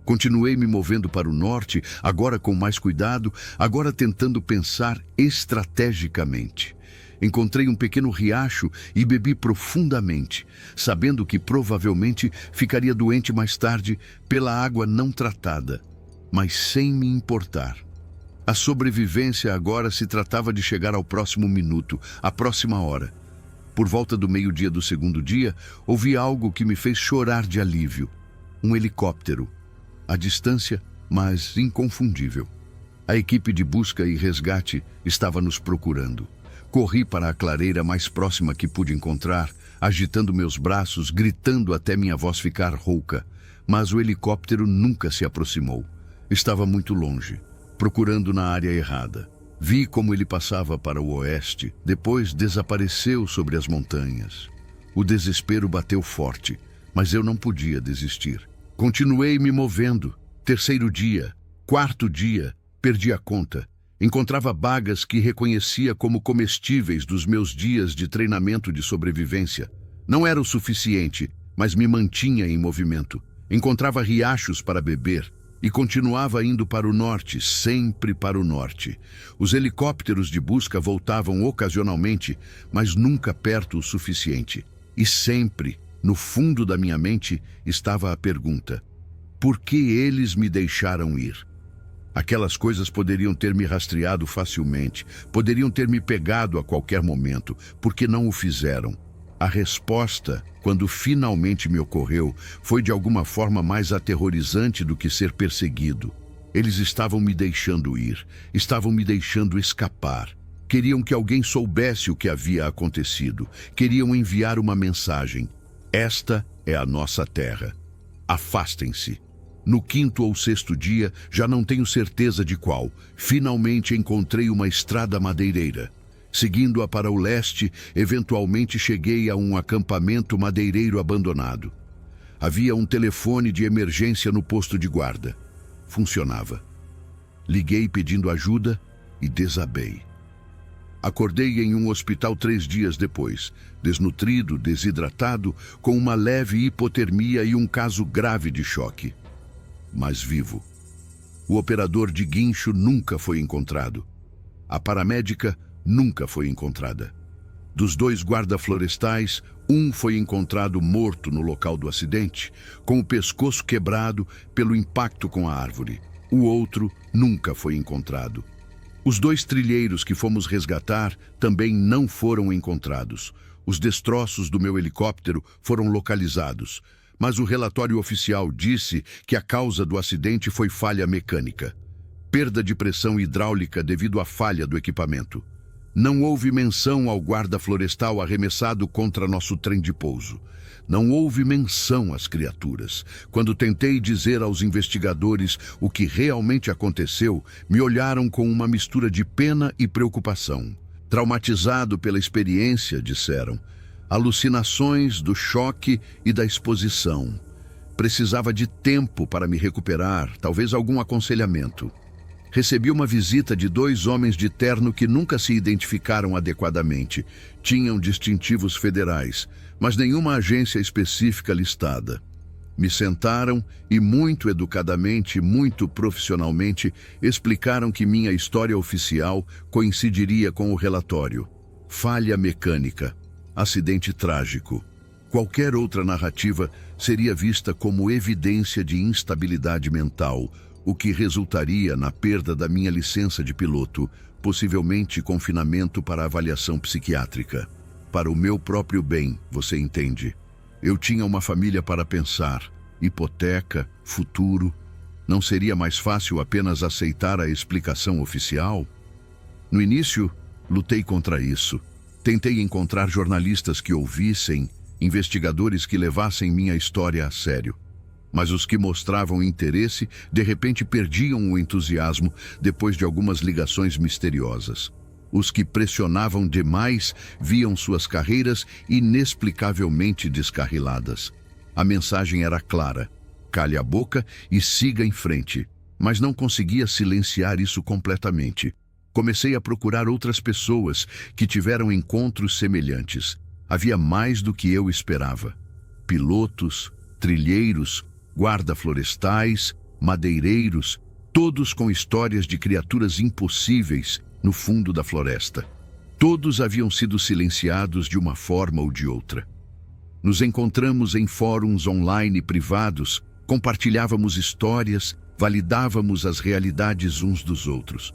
Continuei me movendo para o norte, agora com mais cuidado, agora tentando pensar estrategicamente. Encontrei um pequeno riacho e bebi profundamente, sabendo que provavelmente ficaria doente mais tarde pela água não tratada, mas sem me importar. A sobrevivência agora se tratava de chegar ao próximo minuto, à próxima hora. Por volta do meio-dia do segundo dia, ouvi algo que me fez chorar de alívio. Um helicóptero. À distância, mas inconfundível. A equipe de busca e resgate estava nos procurando. Corri para a clareira mais próxima que pude encontrar, agitando meus braços, gritando até minha voz ficar rouca. Mas o helicóptero nunca se aproximou. Estava muito longe, procurando na área errada. Vi como ele passava para o oeste, depois desapareceu sobre as montanhas. O desespero bateu forte, mas eu não podia desistir. Continuei me movendo. Terceiro dia, quarto dia, perdi a conta. Encontrava bagas que reconhecia como comestíveis dos meus dias de treinamento de sobrevivência. Não era o suficiente, mas me mantinha em movimento. Encontrava riachos para beber e continuava indo para o norte, sempre para o norte. Os helicópteros de busca voltavam ocasionalmente, mas nunca perto o suficiente. E sempre, no fundo da minha mente, estava a pergunta: por que eles me deixaram ir? Aquelas coisas poderiam ter me rastreado facilmente, poderiam ter me pegado a qualquer momento, porque não o fizeram. A resposta, quando finalmente me ocorreu, foi de alguma forma mais aterrorizante do que ser perseguido. Eles estavam me deixando ir, estavam me deixando escapar. Queriam que alguém soubesse o que havia acontecido, queriam enviar uma mensagem: esta é a nossa terra. Afastem-se. No quinto ou sexto dia, já não tenho certeza de qual, finalmente encontrei uma estrada madeireira. Seguindo-a para o leste, eventualmente cheguei a um acampamento madeireiro abandonado. Havia um telefone de emergência no posto de guarda. Funcionava. Liguei pedindo ajuda e desabei. Acordei em um hospital 3 dias depois, desnutrido, desidratado, com uma leve hipotermia e um caso grave de choque. Mas vivo. O operador de guincho nunca foi encontrado. A paramédica nunca foi encontrada. Dos 2 guarda-florestais, um foi encontrado morto no local do acidente, com o pescoço quebrado pelo impacto com a árvore. O outro nunca foi encontrado. Os 2 trilheiros que fomos resgatar também não foram encontrados. Os destroços do meu helicóptero foram localizados, mas o relatório oficial disse que a causa do acidente foi falha mecânica. Perda de pressão hidráulica devido à falha do equipamento. Não houve menção ao guarda florestal arremessado contra nosso trem de pouso. Não houve menção às criaturas. Quando tentei dizer aos investigadores o que realmente aconteceu, me olharam com uma mistura de pena e preocupação. Traumatizado pela experiência, disseram. Alucinações do choque e da exposição. Precisava de tempo para me recuperar, talvez algum aconselhamento. Recebi uma visita de 2 homens de terno que nunca se identificaram adequadamente. Tinham distintivos federais, mas nenhuma agência específica listada. Me sentaram e, muito educadamente, muito profissionalmente, explicaram que minha história oficial coincidiria com o relatório. Falha mecânica, acidente trágico. Qualquer outra narrativa seria vista como evidência de instabilidade mental, o que resultaria na perda da minha licença de piloto, possivelmente confinamento para avaliação psiquiátrica. Para o meu próprio bem, você entende? Eu tinha uma família para pensar, hipoteca, futuro. Não seria mais fácil apenas aceitar a explicação oficial? No início, lutei contra isso. Tentei encontrar jornalistas que ouvissem, investigadores que levassem minha história a sério. Mas os que mostravam interesse, de repente perdiam o entusiasmo depois de algumas ligações misteriosas. Os que pressionavam demais viam suas carreiras inexplicavelmente descarriladas. A mensagem era clara: calhe a boca e siga em frente. Mas não conseguia silenciar isso completamente. Comecei a procurar outras pessoas que tiveram encontros semelhantes. Havia mais do que eu esperava. Pilotos, trilheiros, guarda-florestais, madeireiros, todos com histórias de criaturas impossíveis no fundo da floresta. Todos haviam sido silenciados de uma forma ou de outra. Nos encontramos em fóruns online privados, compartilhávamos histórias, validávamos as realidades uns dos outros.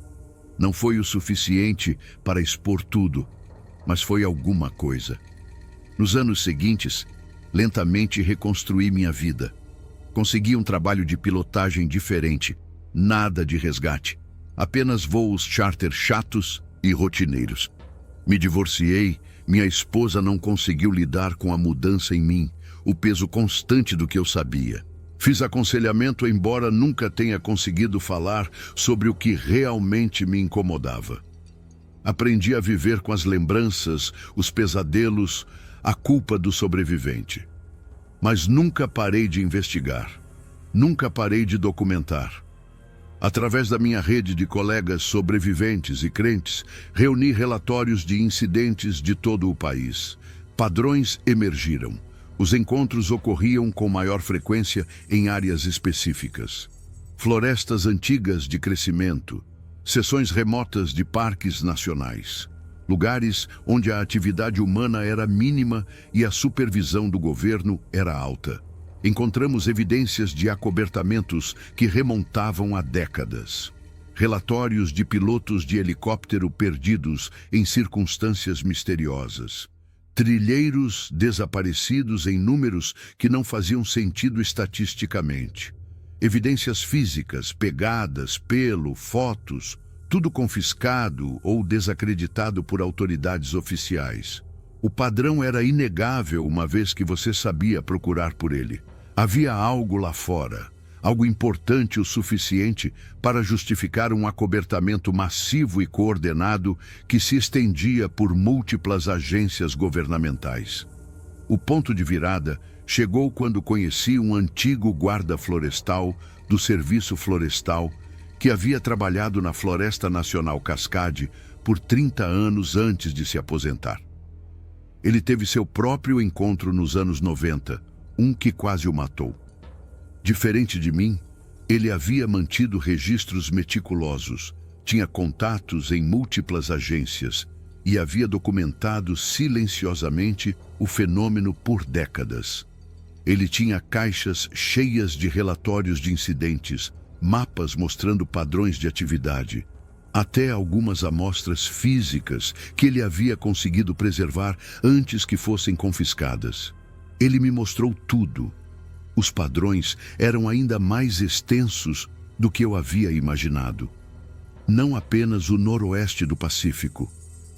Não foi o suficiente para expor tudo, mas foi alguma coisa. Nos anos seguintes, lentamente reconstruí minha vida. Consegui um trabalho de pilotagem diferente, nada de resgate. Apenas voos charter chatos e rotineiros. Me divorciei, minha esposa não conseguiu lidar com a mudança em mim, o peso constante do que eu sabia. Fiz aconselhamento, embora nunca tenha conseguido falar sobre o que realmente me incomodava. Aprendi a viver com as lembranças, os pesadelos, a culpa do sobrevivente. Mas nunca parei de investigar. Nunca parei de documentar. Através da minha rede de colegas sobreviventes e crentes, reuni relatórios de incidentes de todo o país. Padrões emergiram. Os encontros ocorriam com maior frequência em áreas específicas. Florestas antigas de crescimento, seções remotas de parques nacionais, lugares onde a atividade humana era mínima e a supervisão do governo era alta. Encontramos evidências de acobertamentos que remontavam a décadas. Relatórios de pilotos de helicóptero perdidos em circunstâncias misteriosas. Trilheiros desaparecidos em números que não faziam sentido estatisticamente. Evidências físicas, pegadas, pelo, fotos, tudo confiscado ou desacreditado por autoridades oficiais. O padrão era inegável uma vez que você sabia procurar por ele. Havia algo lá fora, algo importante o suficiente para justificar um acobertamento massivo e coordenado que se estendia por múltiplas agências governamentais. O ponto de virada chegou quando conheci um antigo guarda florestal do Serviço Florestal que havia trabalhado na Floresta Nacional Cascade por 30 anos antes de se aposentar. Ele teve seu próprio encontro nos anos 90, um que quase o matou. Diferente de mim, ele havia mantido registros meticulosos, tinha contatos em múltiplas agências e havia documentado silenciosamente o fenômeno por décadas. Ele tinha caixas cheias de relatórios de incidentes, mapas mostrando padrões de atividade, até algumas amostras físicas que ele havia conseguido preservar antes que fossem confiscadas. Ele me mostrou tudo. Os padrões eram ainda mais extensos do que eu havia imaginado. Não apenas o noroeste do Pacífico.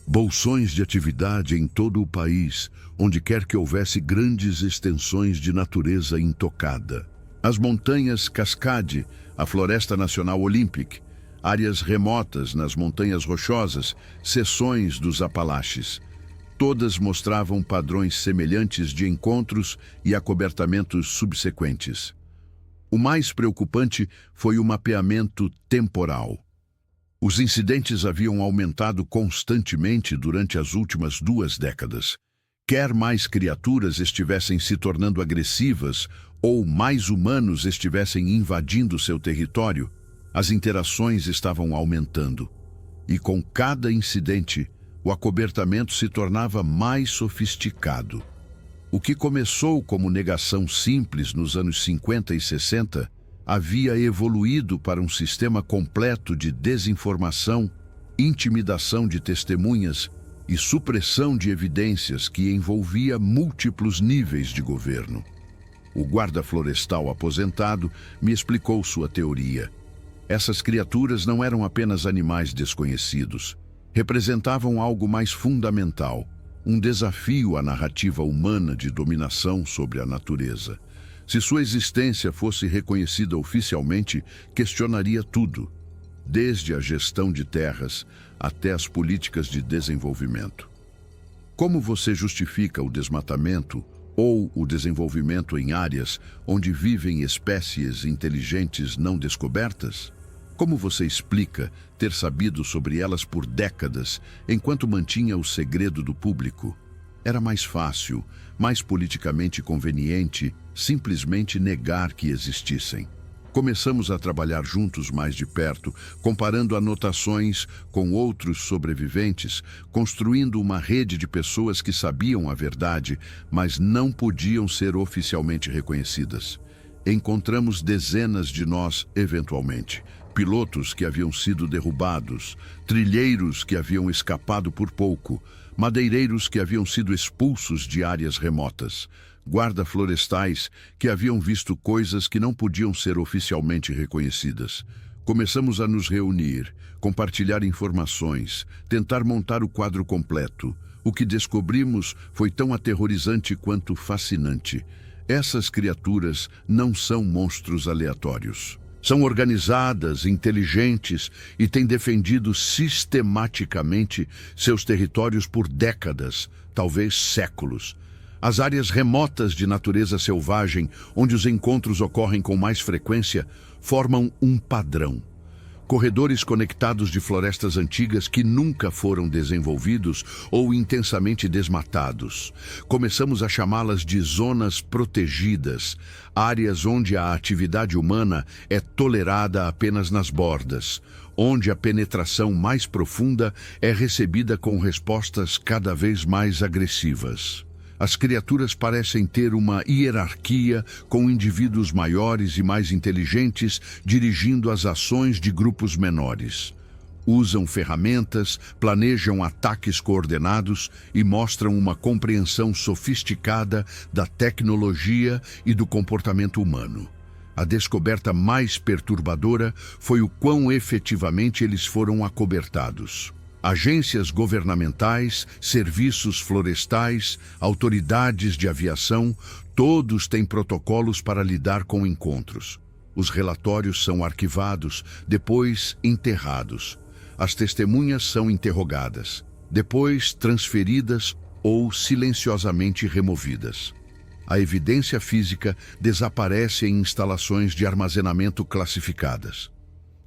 Bolsões de atividade em todo o país, onde quer que houvesse grandes extensões de natureza intocada. As montanhas Cascade, a Floresta Nacional Olympic, áreas remotas nas Montanhas Rochosas, seções dos Apalaches. Todas mostravam padrões semelhantes de encontros e acobertamentos subsequentes. O mais preocupante foi o mapeamento temporal. Os incidentes haviam aumentado constantemente durante as últimas 2 décadas. quer mais criaturas estivessem se tornando agressivas ou mais humanos estivessem invadindo seu território, as interações estavam aumentando. E com cada incidente, o acobertamento se tornava mais sofisticado. O que começou como negação simples nos anos 50 e 60 havia evoluído para um sistema completo de desinformação, intimidação de testemunhas e supressão de evidências que envolvia múltiplos níveis de governo. O guarda florestal aposentado me explicou sua teoria. Essas criaturas não eram apenas animais desconhecidos. Representavam algo mais fundamental, um desafio à narrativa humana de dominação sobre a natureza. Se sua existência fosse reconhecida oficialmente, questionaria tudo, desde a gestão de terras até as políticas de desenvolvimento. Como você justifica o desmatamento ou o desenvolvimento em áreas onde vivem espécies inteligentes não descobertas? Como você explica ter sabido sobre elas por décadas, enquanto mantinha o segredo do público? Era mais fácil, mais politicamente conveniente, simplesmente negar que existissem. Começamos a trabalhar juntos mais de perto, comparando anotações com outros sobreviventes, construindo uma rede de pessoas que sabiam a verdade, mas não podiam ser oficialmente reconhecidas. Encontramos dezenas de nós, eventualmente. Pilotos que haviam sido derrubados, trilheiros que haviam escapado por pouco, madeireiros que haviam sido expulsos de áreas remotas, guarda-florestais que haviam visto coisas que não podiam ser oficialmente reconhecidas. Começamos a nos reunir, compartilhar informações, tentar montar o quadro completo. O que descobrimos foi tão aterrorizante quanto fascinante. Essas criaturas não são monstros aleatórios. São organizadas, inteligentes e têm defendido sistematicamente seus territórios por décadas, talvez séculos. As áreas remotas de natureza selvagem, onde os encontros ocorrem com mais frequência, formam um padrão. Corredores conectados de florestas antigas que nunca foram desenvolvidos ou intensamente desmatados. Começamos a chamá-las de zonas protegidas, áreas onde a atividade humana é tolerada apenas nas bordas, onde a penetração mais profunda é recebida com respostas cada vez mais agressivas. As criaturas parecem ter uma hierarquia com indivíduos maiores e mais inteligentes dirigindo as ações de grupos menores. Usam ferramentas, planejam ataques coordenados e mostram uma compreensão sofisticada da tecnologia e do comportamento humano. A descoberta mais perturbadora foi o quão efetivamente eles foram acobertados. Agências governamentais, serviços florestais, autoridades de aviação, todos têm protocolos para lidar com encontros. Os relatórios são arquivados, depois enterrados. As testemunhas são interrogadas, depois transferidas ou silenciosamente removidas. A evidência física desaparece em instalações de armazenamento classificadas.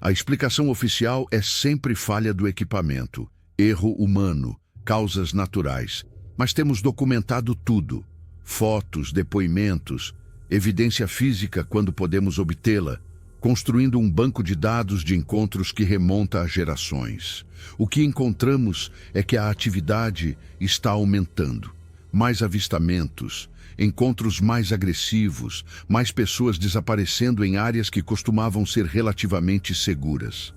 A explicação oficial é sempre falha do equipamento, erro humano, causas naturais. Mas temos documentado tudo: fotos, depoimentos, evidência física quando podemos obtê-la, construindo um banco de dados de encontros que remonta a gerações. O que encontramos é que a atividade está aumentando. Mais avistamentos, encontros mais agressivos, mais pessoas desaparecendo em áreas que costumavam ser relativamente seguras.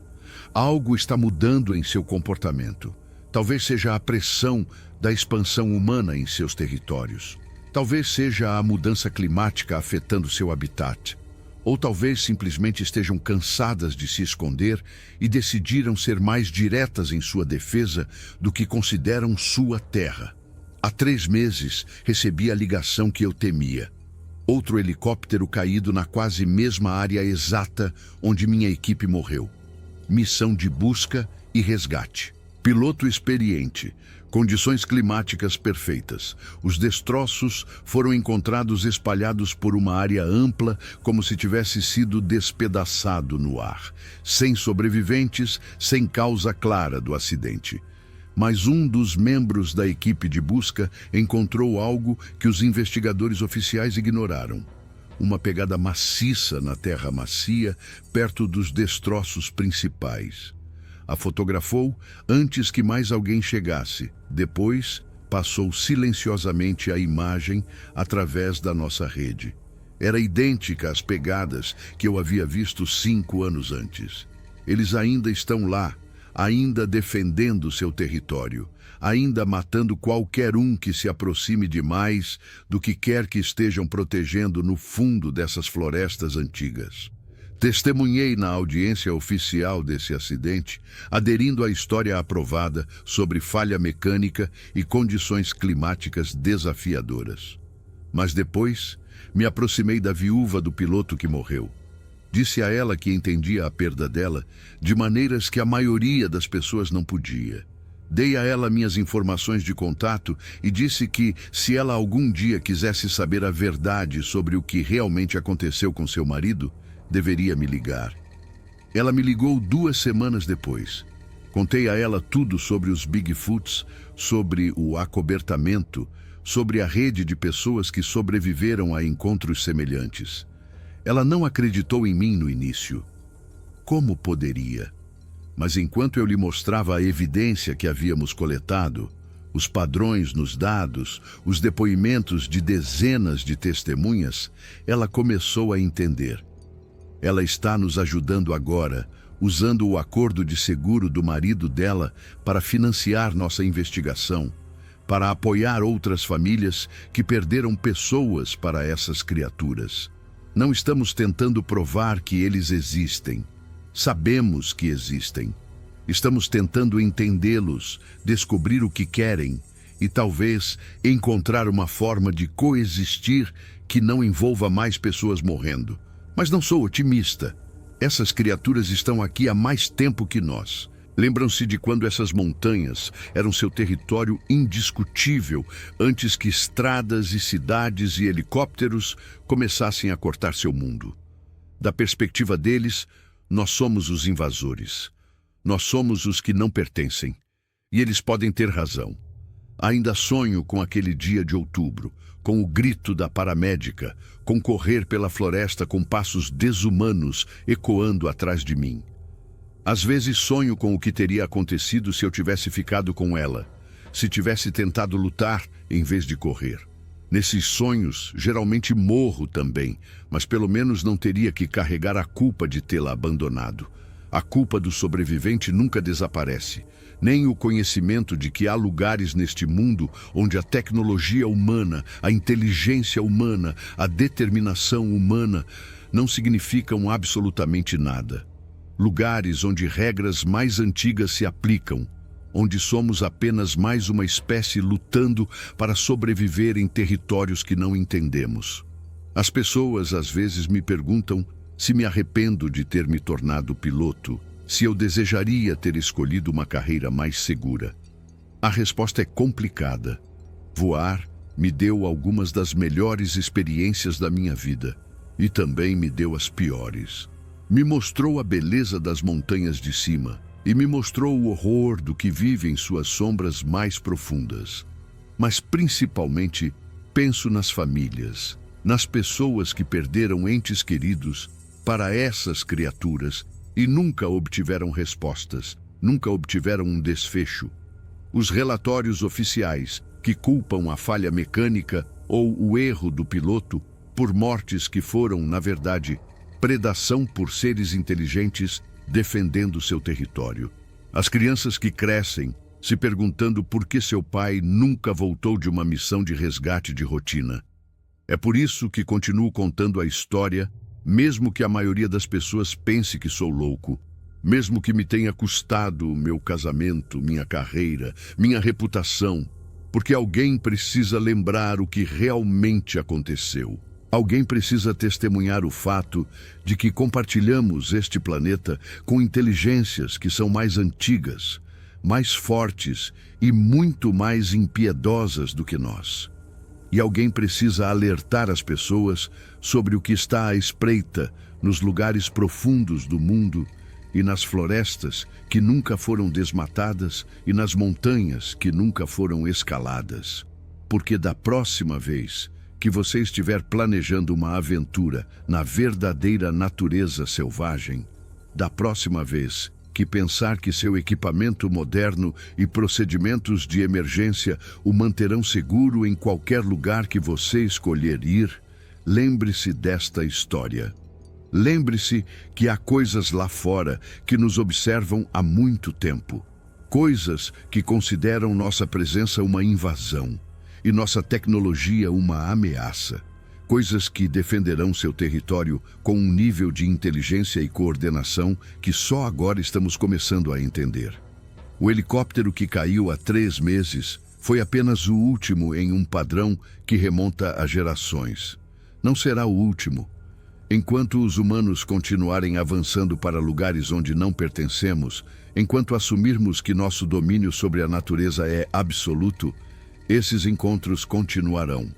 Algo está mudando em seu comportamento. Talvez seja a pressão da expansão humana em seus territórios. Talvez seja a mudança climática afetando seu habitat. Ou talvez simplesmente estejam cansadas de se esconder e decidiram ser mais diretas em sua defesa do que consideram sua terra. Há 3 meses, recebi a ligação que eu temia. Outro helicóptero caído na quase mesma área exata onde minha equipe morreu. Missão de busca e resgate. Piloto experiente. Condições climáticas perfeitas. Os destroços foram encontrados espalhados por uma área ampla, como se tivesse sido despedaçado no ar. Sem sobreviventes, sem causa clara do acidente. Mas um dos membros da equipe de busca encontrou algo que os investigadores oficiais ignoraram. Uma pegada maciça na terra macia, perto dos destroços principais. A fotografou antes que mais alguém chegasse. Depois, passou silenciosamente a imagem através da nossa rede. Era idêntica às pegadas que eu havia visto 5 anos antes. Eles ainda estão lá, ainda defendendo seu território, ainda matando qualquer um que se aproxime demais do que quer que estejam protegendo no fundo dessas florestas antigas. Testemunhei na audiência oficial desse acidente, aderindo à história aprovada sobre falha mecânica e condições climáticas desafiadoras. Mas depois, me aproximei da viúva do piloto que morreu. Disse a ela que entendia a perda dela de maneiras que a maioria das pessoas não podia. Dei a ela minhas informações de contato e disse que, se ela algum dia quisesse saber a verdade sobre o que realmente aconteceu com seu marido, deveria me ligar. Ela me ligou 2 semanas depois. Contei a ela tudo sobre os Bigfoots, sobre o acobertamento, sobre a rede de pessoas que sobreviveram a encontros semelhantes. Ela não acreditou em mim no início. Como poderia? Mas enquanto eu lhe mostrava a evidência que havíamos coletado, os padrões nos dados, os depoimentos de dezenas de testemunhas, ela começou a entender. Ela está nos ajudando agora, usando o acordo de seguro do marido dela para financiar nossa investigação, para apoiar outras famílias que perderam pessoas para essas criaturas. Não estamos tentando provar que eles existem. Sabemos que existem. Estamos tentando entendê-los, descobrir o que querem e talvez encontrar uma forma de coexistir que não envolva mais pessoas morrendo. Mas não sou otimista. Essas criaturas estão aqui há mais tempo que nós. Lembram-se de quando essas montanhas eram seu território indiscutível antes que estradas e cidades e helicópteros começassem a cortar seu mundo. Da perspectiva deles, nós somos os invasores. Nós somos os que não pertencem. E eles podem ter razão. Ainda sonho com aquele dia de outubro, com o grito da paramédica, com correr pela floresta com passos desumanos ecoando atrás de mim. Às vezes sonho com o que teria acontecido se eu tivesse ficado com ela, se tivesse tentado lutar em vez de correr. Nesses sonhos, geralmente morro também, mas pelo menos não teria que carregar a culpa de tê-la abandonado. A culpa do sobrevivente nunca desaparece, nem o conhecimento de que há lugares neste mundo onde a tecnologia humana, a inteligência humana, a determinação humana não significam absolutamente nada. Lugares onde regras mais antigas se aplicam, onde somos apenas mais uma espécie lutando para sobreviver em territórios que não entendemos. As pessoas às vezes me perguntam se me arrependo de ter me tornado piloto, se eu desejaria ter escolhido uma carreira mais segura. A resposta é complicada. Voar me deu algumas das melhores experiências da minha vida e também me deu as piores. Me mostrou a beleza das montanhas de cima e me mostrou o horror do que vive em suas sombras mais profundas. Mas principalmente penso nas famílias, nas pessoas que perderam entes queridos para essas criaturas e nunca obtiveram respostas, nunca obtiveram um desfecho. Os relatórios oficiais que culpam a falha mecânica ou o erro do piloto por mortes que foram, na verdade, predação por seres inteligentes defendendo seu território. As crianças que crescem se perguntando por que seu pai nunca voltou de uma missão de resgate de rotina. É por isso que continuo contando a história, mesmo que a maioria das pessoas pense que sou louco, mesmo que me tenha custado meu casamento, minha carreira, minha reputação, porque alguém precisa lembrar o que realmente aconteceu. Alguém precisa testemunhar o fato de que compartilhamos este planeta com inteligências que são mais antigas, mais fortes e muito mais impiedosas do que nós. E alguém precisa alertar as pessoas sobre o que está à espreita nos lugares profundos do mundo e nas florestas que nunca foram desmatadas e nas montanhas que nunca foram escaladas. Porque da próxima vez que você estiver planejando uma aventura na verdadeira natureza selvagem, da próxima vez que pensar que seu equipamento moderno e procedimentos de emergência o manterão seguro em qualquer lugar que você escolher ir, lembre-se desta história. Lembre-se que há coisas lá fora que nos observam há muito tempo. Coisas que consideram nossa presença uma invasão e nossa tecnologia uma ameaça. Coisas que defenderão seu território com um nível de inteligência e coordenação que só agora estamos começando a entender. O helicóptero que caiu há 3 meses foi apenas o último em um padrão que remonta a gerações. Não será o último. Enquanto os humanos continuarem avançando para lugares onde não pertencemos, enquanto assumirmos que nosso domínio sobre a natureza é absoluto, esses encontros continuarão.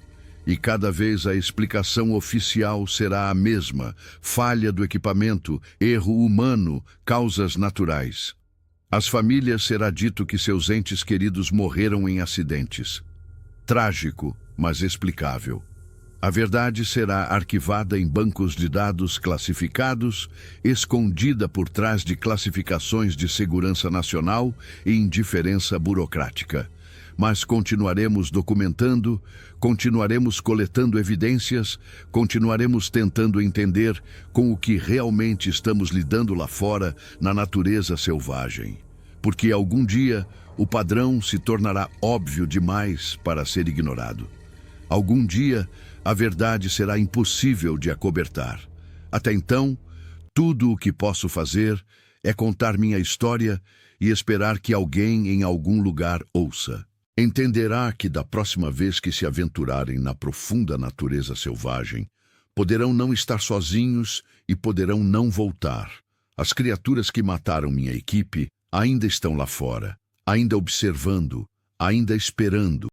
E cada vez a explicação oficial será a mesma: falha do equipamento, erro humano, causas naturais. Às famílias será dito que seus entes queridos morreram em acidentes. Trágico, mas explicável. A verdade será arquivada em bancos de dados classificados, escondida por trás de classificações de segurança nacional e indiferença burocrática. Mas continuaremos documentando, continuaremos coletando evidências, continuaremos tentando entender com o que realmente estamos lidando lá fora na natureza selvagem. Porque algum dia o padrão se tornará óbvio demais para ser ignorado. Algum dia a verdade será impossível de acobertar. Até então, tudo o que posso fazer é contar minha história e esperar que alguém em algum lugar ouça. Entenderá que da próxima vez que se aventurarem na profunda natureza selvagem, poderão não estar sozinhos e poderão não voltar. As criaturas que mataram minha equipe ainda estão lá fora, ainda observando, ainda esperando.